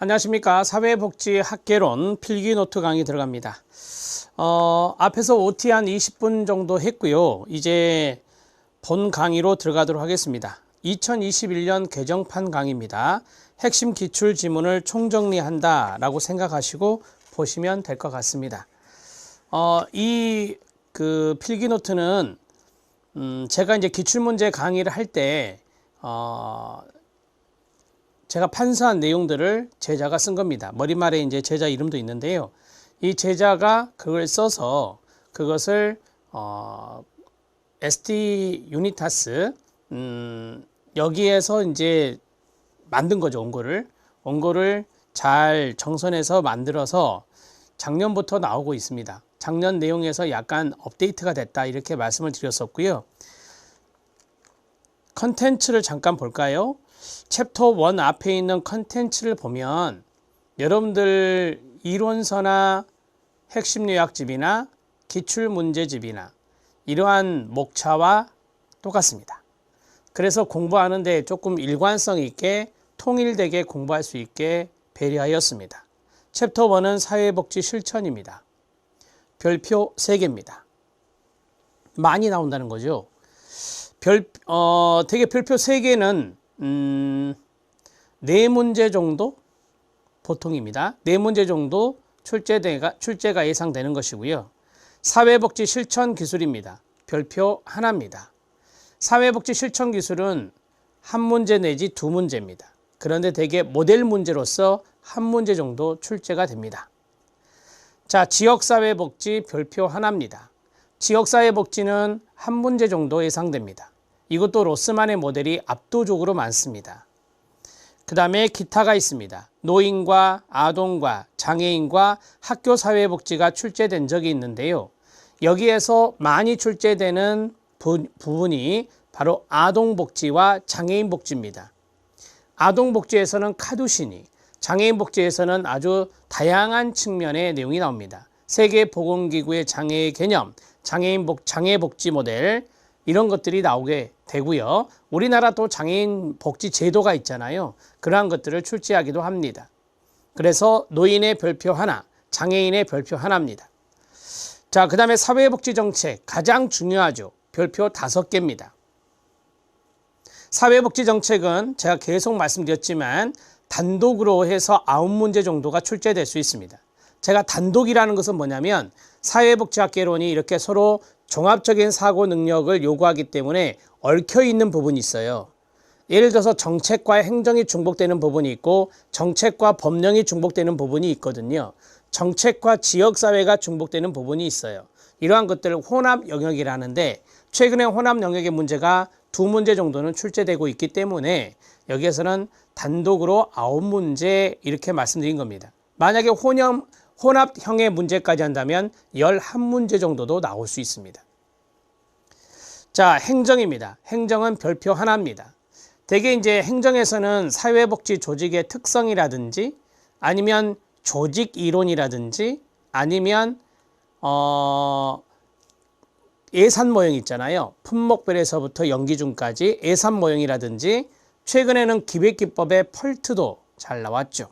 안녕하십니까. 사회복지학개론 필기노트 강의 들어갑니다. 앞에서 OT 한 20분 정도 했고요. 이제 본 강의로 들어가도록 하겠습니다. 2021년 개정판 강의입니다. 핵심 기출 지문을 총정리한다 라고 생각하시고 보시면 될 것 같습니다. 이 필기노트는 제가 이제 기출문제 강의를 할 때 제가 판서한 내용들을 제자가 쓴 겁니다. 머리말에 이제 제자 이름도 있는데요. 이 제자가 그걸 써서 그것을 SD 유니타스 여기에서 이제 만든 거죠. 원고를 잘 정선해서 만들어서 작년부터 나오고 있습니다. 작년 내용에서 약간 업데이트가 됐다 이렇게 말씀을 드렸었고요. 컨텐츠를 잠깐 볼까요? 챕터 1 앞에 있는 컨텐츠를 보면 여러분들 이론서나 핵심 요약집이나 기출문제집이나 이러한 목차와 똑같습니다. 그래서 공부하는데 조금 일관성 있게 통일되게 공부할 수 있게 배려하였습니다. 챕터 1은 사회복지 실천입니다. 별표 3개입니다. 많이 나온다는 거죠. 되게 별표 3개는 4문제 정도 보통입니다. 4문제 정도 출제가 예상되는 것이고요. 사회복지 실천 기술입니다. 별표 1입니다. 사회복지 실천 기술은 1문제 내지 2문제입니다. 그런데 대개 모델 문제로서 1문제 정도 출제가 됩니다. 자, 지역사회복지 별표 1입니다. 지역사회복지는 1문제 정도 예상됩니다. 이것도 로스만의 모델이 압도적으로 많습니다. 그 다음에 기타가 있습니다. 노인과 아동과 장애인과 학교사회복지가 출제된 적이 있는데요. 여기에서 많이 출제되는 부분이 바로 아동복지와 장애인복지입니다. 아동복지에서는 카두시니, 장애인복지에서는 아주 다양한 측면의 내용이 나옵니다. 세계보건기구의 장애의 개념, 장애복지 모델 이런 것들이 나오게 되고요. 우리나라도 장애인 복지 제도가 있잖아요. 그러한 것들을 출제하기도 합니다. 그래서 노인의 별표 1, 장애인의 별표 1입니다. 자, 그 다음에 사회복지 정책 가장 중요하죠. 별표 5개입니다. 사회복지 정책은 제가 계속 말씀드렸지만 단독으로 해서 9문제 정도가 출제될 수 있습니다. 제가 단독이라는 것은 뭐냐면 사회복지학개론이 이렇게 서로 종합적인 사고 능력을 요구하기 때문에 얽혀있는 부분이 있어요. 예를 들어서 정책과 행정이 중복되는 부분이 있고 정책과 법령이 중복되는 부분이 있거든요. 정책과 지역사회가 중복되는 부분이 있어요. 이러한 것들을 혼합 영역이라는데 최근에 혼합 영역의 문제가 2문제 정도는 출제되고 있기 때문에 여기에서는 단독으로 9문제 이렇게 말씀드린 겁니다. 만약에 혼합형의 문제까지 한다면 11문제 정도도 나올 수 있습니다. 자, 행정입니다. 행정은 별표 1입니다. 대개 이제 행정에서는 사회복지 조직의 특성이라든지 아니면 조직 이론이라든지 아니면 예산 모형 있잖아요. 품목별에서부터 연기중까지 예산 모형이라든지 최근에는 기획기법의 펄트도 잘 나왔죠.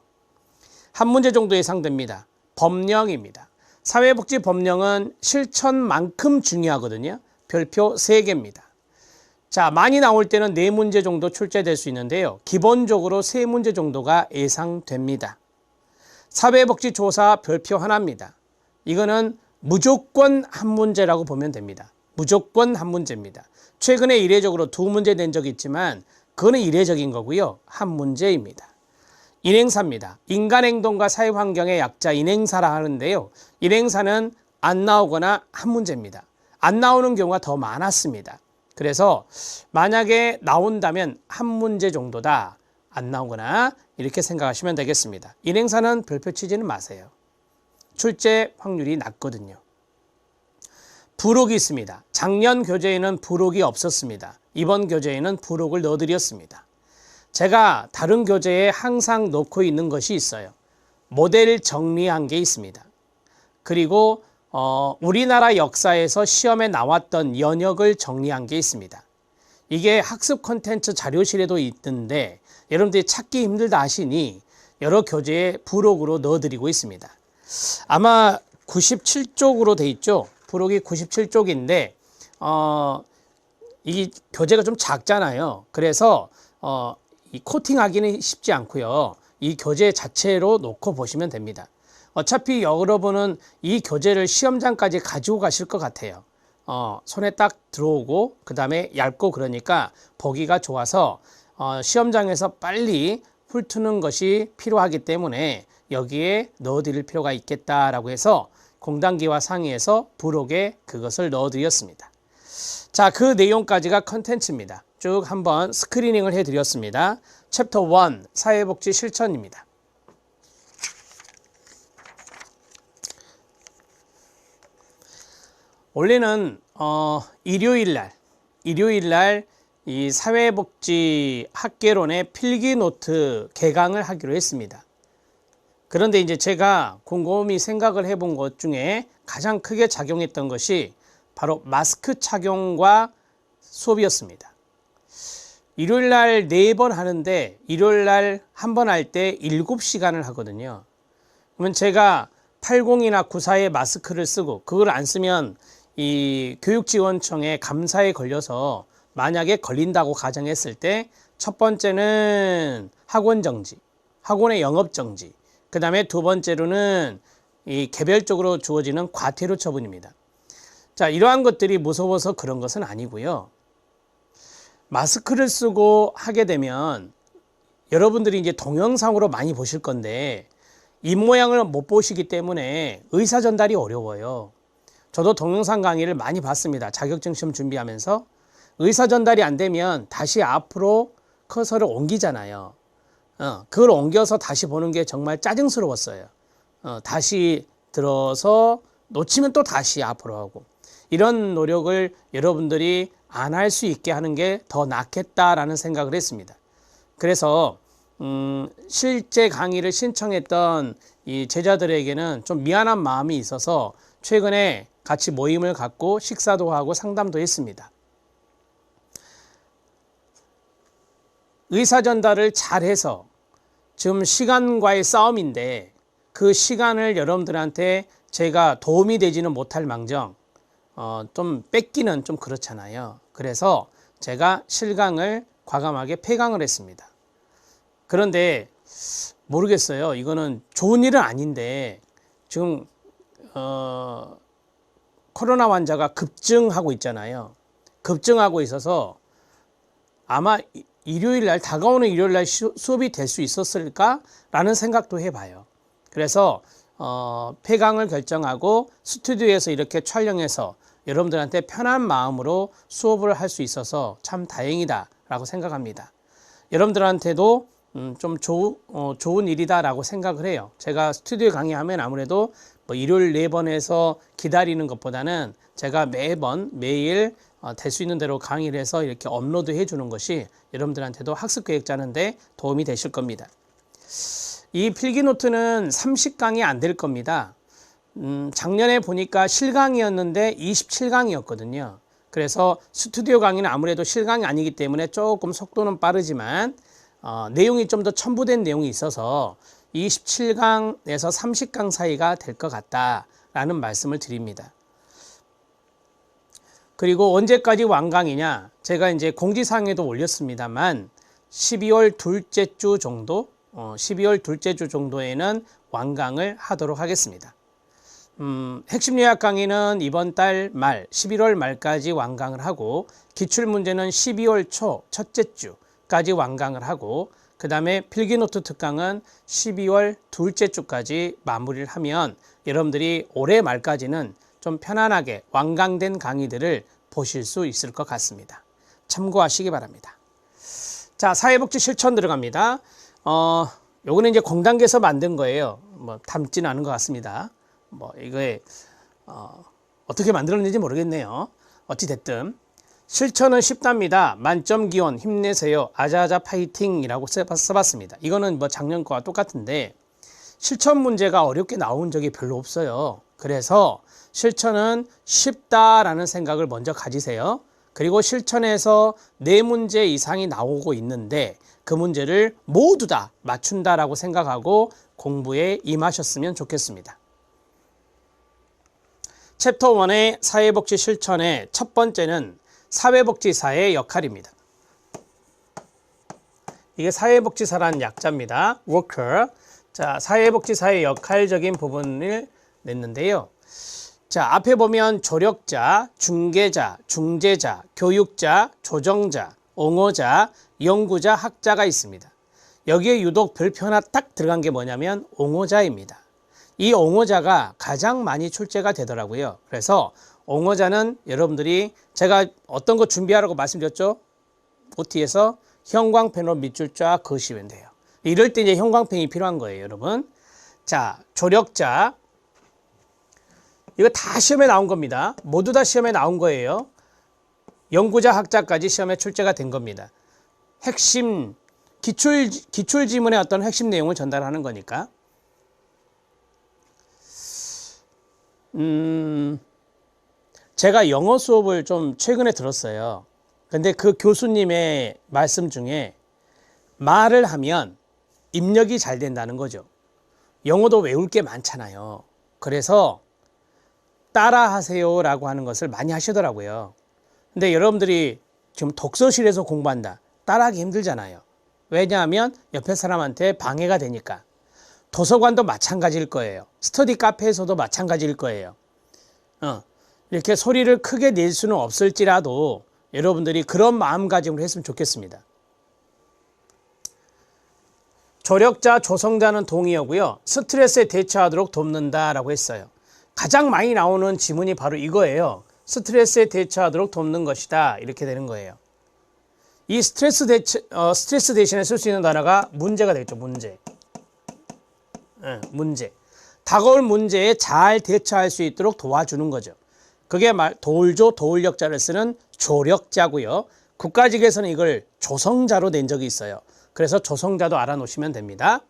1문제 정도 예상됩니다. 법령입니다. 사회복지 법령은 실천만큼 중요하거든요. 별표 3개입니다. 자, 많이 나올 때는 4문제 정도 출제될 수 있는데요. 기본적으로 3문제 정도가 예상됩니다. 사회복지 조사 별표 1입니다. 이거는 무조건 1문제라고 보면 됩니다. 무조건 1문제입니다. 최근에 이례적으로 2문제 낸 적이 있지만 그거는 이례적인 거고요. 1문제입니다. 인행사입니다. 인간행동과 사회환경의 약자 인행사라 하는데요. 인행사는 안 나오거나 1문제입니다. 안 나오는 경우가 더 많았습니다. 그래서 만약에 나온다면 1문제 정도다. 안 나오거나 이렇게 생각하시면 되겠습니다. 인행사는 별표 치지는 마세요. 출제 확률이 낮거든요. 부록이 있습니다. 작년 교재에는 부록이 없었습니다. 이번 교재에는 부록을 넣어드렸습니다. 제가 다른 교재에 항상 넣고 있는 것이 있어요. 모델 정리한 게 있습니다. 그리고 우리나라 역사에서 시험에 나왔던 연역을 정리한 게 있습니다. 이게 학습 콘텐츠 자료실에도 있는데 여러분들이 찾기 힘들다 하시니 여러 교재에 부록으로 넣어드리고 있습니다. 아마 97쪽으로 돼 있죠. 부록이 97쪽인데 이 교재가 좀 작잖아요. 그래서 이 코팅하기는 쉽지 않고요. 이 교재 자체로 놓고 보시면 됩니다. 어차피 여러분은 이 교재를 시험장까지 가지고 가실 것 같아요. 손에 딱 들어오고 그 다음에 얇고 그러니까 보기가 좋아서 시험장에서 빨리 훑는 것이 필요하기 때문에 여기에 넣어드릴 필요가 있겠다라고 해서 공단기와 상의해서 부록에 그것을 넣어드렸습니다. 자, 그 내용까지가 컨텐츠입니다. 쭉 한번 스크리닝을 해드렸습니다. 챕터 1 사회복지 실천입니다. 원래는 일요일 날 이 사회복지 학개론의 필기노트 개강을 하기로 했습니다. 그런데 이제 제가 곰곰이 생각을 해본 것 중에 가장 크게 작용했던 것이 바로 마스크 착용과 수업이었습니다. 일요일 날 4번 하는데 일요일 날 한 번 할 때 7시간을 하거든요. 그러면 제가 80이나 94에 마스크를 쓰고 그걸 안 쓰면 이 교육지원청의 감사에 걸려서 만약에 걸린다고 가정했을 때 첫 번째는 학원 정지, 학원의 영업 정지, 그 다음에 두 번째로는 이 개별적으로 주어지는 과태료 처분입니다. 자, 이러한 것들이 무서워서 그런 것은 아니고요. 마스크를 쓰고 하게 되면 여러분들이 이제 동영상으로 많이 보실 건데 입모양을 못 보시기 때문에 의사 전달이 어려워요. 저도 동영상 강의를 많이 봤습니다. 자격증 시험 준비하면서 의사 전달이 안 되면 다시 앞으로 커서를 옮기잖아요. 그걸 옮겨서 다시 보는 게 정말 짜증스러웠어요. 다시 들어서 놓치면 또 다시 앞으로 하고 이런 노력을 여러분들이 안 할 수 있게 하는 게 더 낫겠다라는 생각을 했습니다. 그래서 실제 강의를 신청했던 이 제자들에게는 좀 미안한 마음이 있어서 최근에 같이 모임을 갖고 식사도 하고 상담도 했습니다. 의사 전달을 잘해서 지금 시간과의 싸움인데 그 시간을 여러분들한테 제가 도움이 되지는 못할 망정 좀 뺏기는 좀 그렇잖아요. 그래서 제가 실강을 과감하게 폐강을 했습니다. 그런데 모르겠어요. 이거는 좋은 일은 아닌데 지금 코로나 환자가 급증하고 있잖아요. 급증하고 있어서 아마 다가오는 일요일 날 수업이 될 수 있었을까라는 생각도 해봐요. 그래서 폐강을 결정하고 스튜디오에서 이렇게 촬영해서 여러분들한테 편한 마음으로 수업을 할 수 있어서 참 다행이다라고 생각합니다. 여러분들한테도 좀 좋은 일이다라고 생각을 해요. 제가 스튜디오 강의하면 아무래도 뭐 일요일 4번에서 기다리는 것보다는 제가 매일 될 수 있는 대로 강의를 해서 이렇게 업로드 해주는 것이 여러분들한테도 학습 계획 짜는데 도움이 되실 겁니다. 이 필기노트는 30강이 안 될 겁니다. 작년에 보니까 실강이었는데 27강이었거든요. 그래서 스튜디오 강의는 아무래도 실강이 아니기 때문에 조금 속도는 빠르지만 내용이 좀 더 첨부된 내용이 있어서 27강에서 30강 사이가 될 것 같다라는 말씀을 드립니다. 그리고 언제까지 완강이냐? 제가 이제 공지사항에도 올렸습니다만 12월 둘째 주 정도, 12월 둘째 주 정도에는 완강을 하도록 하겠습니다. 핵심 요약 강의는 이번 달 말, 11월 말까지 완강을 하고 기출문제는 12월 초 첫째 주까지 완강을 하고 그 다음에 필기노트 특강은 12월 둘째 주까지 마무리를 하면 여러분들이 올해 말까지는 좀 편안하게 완강된 강의들을 보실 수 있을 것 같습니다. 참고하시기 바랍니다. 자, 사회복지 실천 들어갑니다. 요거는 이제 공단계에서 만든 거예요. 뭐 닮지는 않은 것 같습니다. 뭐 이거에 어떻게 만들었는지 모르겠네요. 어찌 됐든 실천은 쉽답니다. 만점 기원 힘내세요. 아자아자 파이팅이라고 써봤습니다. 이거는 뭐 작년 거와 똑같은데 실천 문제가 어렵게 나온 적이 별로 없어요. 그래서 실천은 쉽다라는 생각을 먼저 가지세요. 그리고 실천에서 4문제 이상이 나오고 있는데 그 문제를 모두 다 맞춘다라고 생각하고 공부에 임하셨으면 좋겠습니다. 챕터 1의 사회복지 실천의 첫 번째는 사회복지사의 역할입니다. 이게 사회복지사라는 약자입니다. worker. 자, 사회복지사의 역할적인 부분을 냈는데요. 자, 앞에 보면 조력자, 중개자, 중재자, 교육자, 조정자, 옹호자, 연구자, 학자가 있습니다. 여기에 유독 별표 하나 딱 들어간 게 뭐냐면 옹호자입니다. 이 옹호자가 가장 많이 출제가 되더라고요. 그래서 옹호자는 여러분들이 제가 어떤 거 준비하라고 말씀드렸죠? OT에서 형광펜으로 밑줄 쫙 그으시면 돼요. 이럴 때 이제 형광펜이 필요한 거예요, 여러분. 자, 조력자. 이거 다 시험에 나온 겁니다. 모두 다 시험에 나온 거예요. 연구자, 학자까지 시험에 출제가 된 겁니다. 핵심, 기출 지문의 어떤 핵심 내용을 전달하는 거니까. 제가 영어 수업을 좀 최근에 들었어요. 근데 그 교수님의 말씀 중에 말을 하면 입력이 잘 된다는 거죠. 영어도 외울 게 많잖아요. 그래서 따라하세요 라고 하는 것을 많이 하시더라고요. 근데 여러분들이 지금 독서실에서 공부한다. 따라하기 힘들잖아요. 왜냐하면 옆에 사람한테 방해가 되니까. 도서관도 마찬가지일 거예요. 스터디 카페에서도 마찬가지일 거예요. 이렇게 소리를 크게 낼 수는 없을지라도 여러분들이 그런 마음가짐으로 했으면 좋겠습니다. 조력자, 조성자는 동의어고요. 스트레스에 대처하도록 돕는다라고 했어요. 가장 많이 나오는 지문이 바로 이거예요. 스트레스에 대처하도록 돕는 것이다. 이렇게 되는 거예요. 이 스트레스 대신에 쓸 수 있는 단어가 문제가 되겠죠. 문제. 문제. 다가올 문제에 잘 대처할 수 있도록 도와주는 거죠. 그게 도울조, 도울력자를 쓰는 조력자고요. 국가직에서는 이걸 조성자로 낸 적이 있어요. 그래서 조성자도 알아놓으시면 됩니다.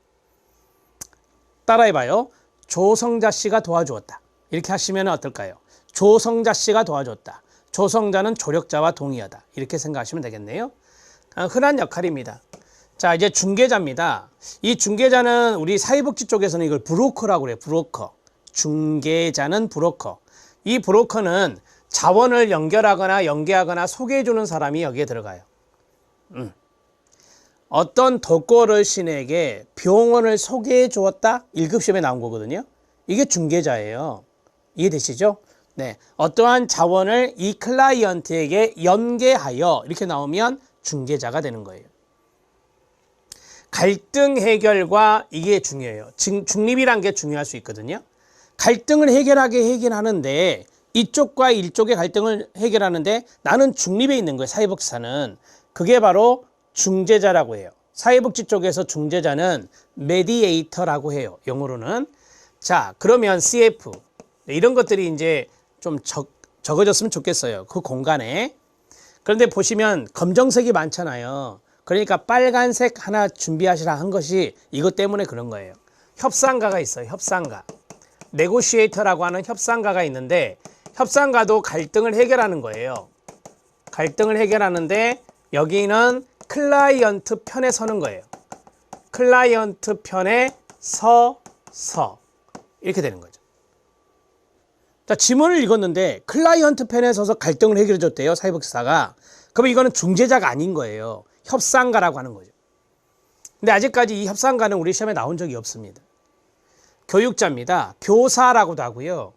따라해봐요. 조성자 씨가 도와주었다. 이렇게 하시면 어떨까요? 조성자 씨가 도와줬다. 조성자는 조력자와 동의하다. 이렇게 생각하시면 되겠네요. 흔한 역할입니다. 자, 이제 중개자입니다. 이 중개자는 우리 사회복지 쪽에서는 이걸 브로커라고 그래요. 브로커. 중개자는 브로커. 이 브로커는 자원을 연결하거나 연계하거나 소개해주는 사람이 여기에 들어가요. 어떤 덕고 어르신에게 병원을 소개해 주었다? 1급 시험에 나온 거거든요. 이게 중개자예요. 이해되시죠? 네. 어떠한 자원을 이 클라이언트에게 연계하여 이렇게 나오면 중개자가 되는 거예요. 갈등 해결과 이게 중요해요. 중립이란 게 중요할 수 있거든요. 갈등을 해결하는데 이쪽과 이쪽의 갈등을 해결하는데 나는 중립에 있는 거예요. 사회복지사는. 그게 바로 중재자라고 해요. 사회복지 쪽에서 중재자는 메디에이터라고 해요. 영어로는. 자, 그러면 CF 이런 것들이 이제 좀 적어졌으면 좋겠어요. 그 공간에. 그런데 보시면 검정색이 많잖아요. 그러니까 빨간색 하나 준비하시라 한 것이 이것 때문에 그런 거예요. 협상가가 있어요. 협상가. 네고시에이터라고 하는 협상가가 있는데 협상가도 갈등을 해결하는 거예요. 갈등을 해결하는데 여기는 클라이언트 편에 서는 거예요. 클라이언트 편에 서서 이렇게 되는 거죠. 자, 지문을 읽었는데 클라이언트 편에 서서 갈등을 해결해 줬대요. 사회복지사가. 그럼 이거는 중재자가 아닌 거예요. 협상가라고 하는 거죠. 근데 아직까지 이 협상가는 우리 시험에 나온 적이 없습니다. 교육자입니다. 교사라고도 하고요.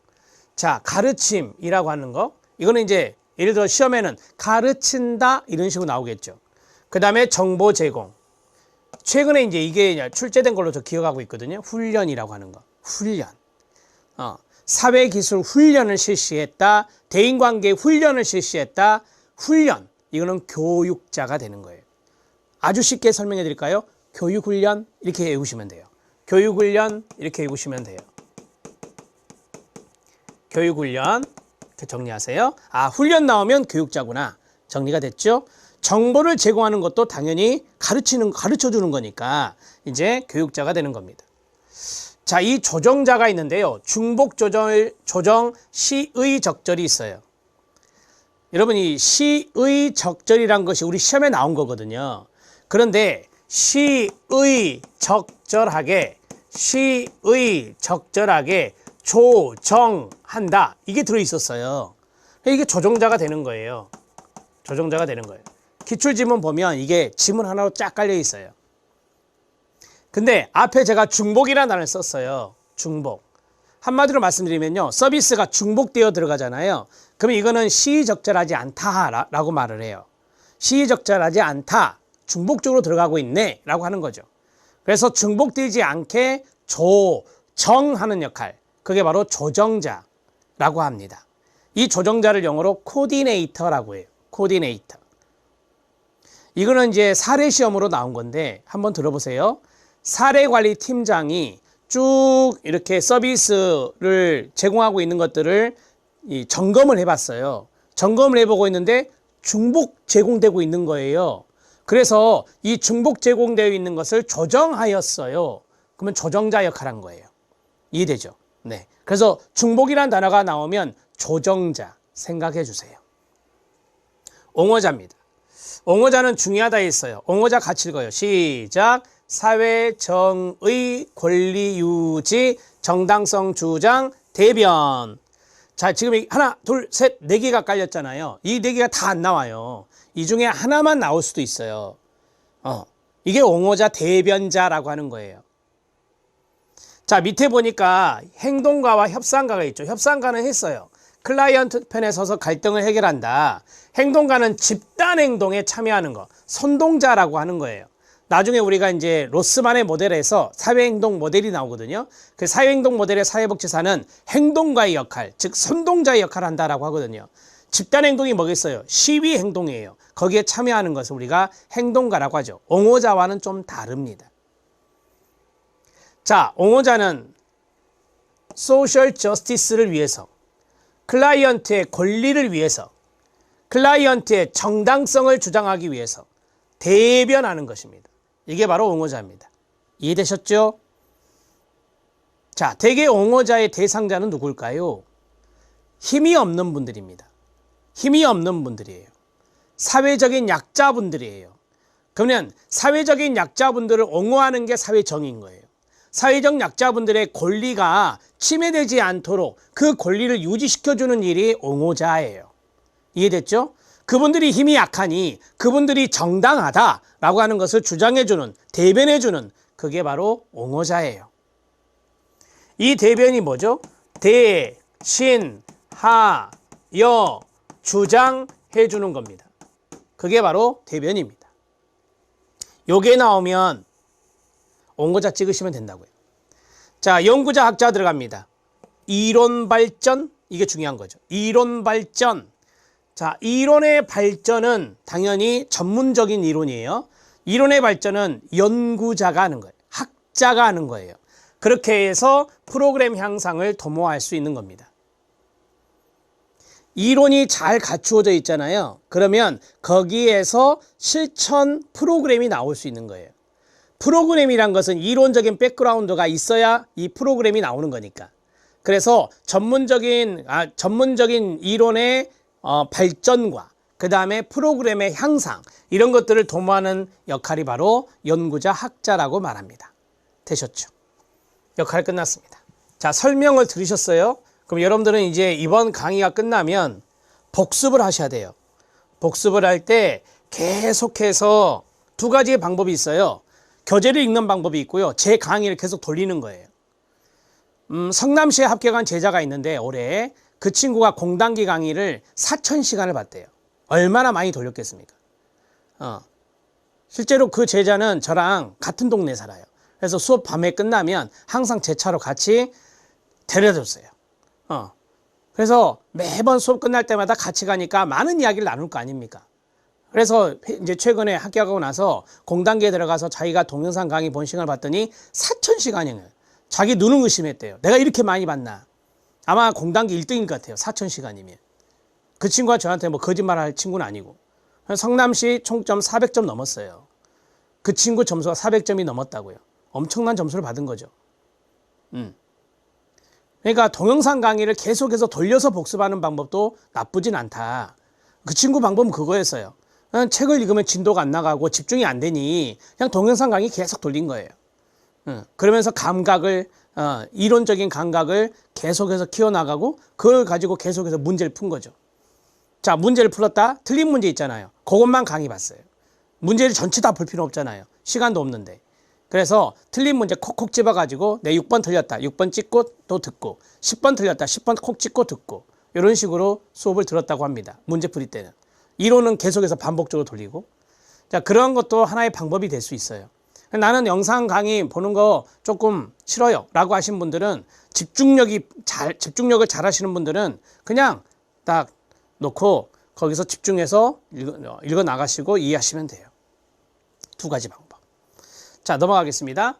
자, 가르침이라고 하는 거. 이거는 이제 예를 들어 시험에는 가르친다 이런 식으로 나오겠죠. 그 다음에 정보 제공. 최근에 이제 이게 출제된 걸로 저 기억하고 있거든요. 훈련이라고 하는 거. 훈련. 사회기술 훈련을 실시했다. 대인관계 훈련을 실시했다. 훈련. 이거는 교육자가 되는 거예요. 아주 쉽게 설명해 드릴까요? 교육훈련 이렇게 외우시면 돼요. 교육훈련 이렇게 외우시면 돼요. 교육훈련 이렇게 정리하세요. 아, 훈련 나오면 교육자구나. 정리가 됐죠? 정보를 제공하는 것도 당연히 가르쳐주는 거니까 이제 교육자가 되는 겁니다. 자, 이 조정자가 있는데요. 중복 조정 시의 적절이 있어요. 여러분, 이 시의 적절이란 것이 우리 시험에 나온 거거든요. 그런데 시의 적절하게, 시의 적절하게 조정한다. 이게 들어있었어요. 이게 조정자가 되는 거예요. 조정자가 되는 거예요. 기출지문 보면 이게 지문 하나로 쫙 깔려 있어요. 근데 앞에 제가 중복이라는 단어를 썼어요. 중복. 한마디로 말씀드리면요. 서비스가 중복되어 들어가잖아요. 그러면 이거는 시적절하지 않다라고 말을 해요. 시적절하지 않다. 중복적으로 들어가고 있네 라고 하는 거죠. 그래서 중복되지 않게 조정하는 역할. 그게 바로 조정자라고 합니다. 이 조정자를 영어로 코디네이터라고 해요. 코디네이터. 이거는 이제 사례 시험으로 나온 건데 한번 들어보세요. 사례관리팀장이 쭉 이렇게 서비스를 제공하고 있는 것들을 점검을 해봤어요. 점검을 해보고 있는데 중복 제공되고 있는 거예요. 그래서 이 중복 제공되어 있는 것을 조정하였어요. 그러면 조정자 역할을 한 거예요. 이해되죠? 네. 그래서 중복이라는 단어가 나오면 조정자 생각해 주세요. 옹호자입니다. 옹호자는 중요하다 했어요. 옹호자 같이 읽어요. 시작. 사회, 정의, 권리 유지, 정당성 주장, 대변. 자, 지금 하나, 둘, 셋, 네 개가 깔렸잖아요. 이 네 개가 다 안 나와요. 이 중에 하나만 나올 수도 있어요. 이게 옹호자 대변자라고 하는 거예요. 자, 밑에 보니까 행동가와 협상가가 있죠. 협상가는 했어요. 클라이언트 편에 서서 갈등을 해결한다. 행동가는 집단 행동에 참여하는 거. 선동자라고 하는 거예요. 나중에 우리가 이제 로스만의 모델에서 사회행동 모델이 나오거든요. 그 사회행동 모델의 사회복지사는 행동가의 역할, 즉 선동자의 역할을 한다라고 하거든요. 집단 행동이 뭐겠어요? 시위 행동이에요. 거기에 참여하는 것을 우리가 행동가라고 하죠. 옹호자와는 좀 다릅니다. 자, 옹호자는 소셜 저스티스를 위해서, 클라이언트의 권리를 위해서, 클라이언트의 정당성을 주장하기 위해서 대변하는 것입니다. 이게 바로 옹호자입니다. 이해되셨죠? 자, 대개 옹호자의 대상자는 누굴까요? 힘이 없는 분들입니다. 힘이 없는 분들이에요. 사회적인 약자분들이에요. 그러면 사회적인 약자분들을 옹호하는 게 사회정의인 거예요. 사회적 약자분들의 권리가 침해되지 않도록 그 권리를 유지시켜주는 일이 옹호자예요. 이해됐죠? 그분들이 힘이 약하니 그분들이 정당하다라고 하는 것을 주장해주는, 대변해주는 그게 바로 옹호자예요. 이 대변이 뭐죠? 대신하여 주장해주는 겁니다. 그게 바로 대변입니다. 요게 나오면 옹호자 찍으시면 된다고요. 자, 연구자 학자 들어갑니다. 이론 발전, 이게 중요한 거죠. 이론 발전. 자, 이론의 발전은 당연히 전문적인 이론이에요. 이론의 발전은 연구자가 하는 거예요. 학자가 하는 거예요. 그렇게 해서 프로그램 향상을 도모할 수 있는 겁니다. 이론이 잘 갖추어져 있잖아요. 그러면 거기에서 실천 프로그램이 나올 수 있는 거예요. 프로그램이란 것은 이론적인 백그라운드가 있어야 이 프로그램이 나오는 거니까. 그래서 전문적인 이론의 발전과 그 다음에 프로그램의 향상, 이런 것들을 도모하는 역할이 바로 연구자, 학자라고 말합니다. 되셨죠? 역할 끝났습니다. 자, 설명을 들으셨어요? 그럼 여러분들은 이제 이번 강의가 끝나면 복습을 하셔야 돼요. 복습을 할 때 계속해서 두 가지의 방법이 있어요. 교재를 읽는 방법이 있고요. 제 강의를 계속 돌리는 거예요. 성남시에 합격한 제자가 있는데 올해 그 친구가 공단기 강의를 4,000시간을 봤대요. 얼마나 많이 돌렸겠습니까? 실제로 그 제자는 저랑 같은 동네에 살아요. 그래서 수업 밤에 끝나면 항상 제 차로 같이 데려줬어요. 그래서 매번 수업 끝날 때마다 같이 가니까 많은 이야기를 나눌 거 아닙니까? 그래서 이제 최근에 합격하고 나서 공단기에 들어가서 자기가 동영상 강의 본 시간을 봤더니 4,000시간이에요. 자기 눈을 의심했대요. 내가 이렇게 많이 봤나? 아마 공단기 1등인 것 같아요. 4,000시간이면. 그 친구가 저한테 뭐 거짓말할 친구는 아니고. 성남시 총점 400점 넘었어요. 그 친구 점수가 400점이 넘었다고요. 엄청난 점수를 받은 거죠. 그러니까 동영상 강의를 계속해서 돌려서 복습하는 방법도 나쁘진 않다. 그 친구 방법은 그거였어요. 책을 읽으면 진도가 안 나가고 집중이 안 되니 그냥 동영상 강의 계속 돌린 거예요. 그러면서 감각을 이론적인 감각을 계속해서 키워나가고 그걸 가지고 계속해서 문제를 푼 거죠. 자, 문제를 풀었다. 틀린 문제 있잖아요. 그것만 강의 봤어요. 문제를 전체 다 볼 필요 없잖아요. 시간도 없는데. 그래서 틀린 문제 콕콕 집어가지고 내 6번 틀렸다. 6번 찍고 또 듣고 10번 틀렸다. 10번 콕 찍고 듣고 이런 식으로 수업을 들었다고 합니다. 문제 풀이 때는. 이론은 계속해서 반복적으로 돌리고. 자, 그런 것도 하나의 방법이 될 수 있어요. 나는 영상 강의 보는 거 조금 싫어요 라고 하신 분들은 집중력을 잘 하시는 분들은 그냥 딱 놓고 거기서 집중해서 읽어 나가시고 이해하시면 돼요. 두 가지 방법. 자, 넘어가겠습니다.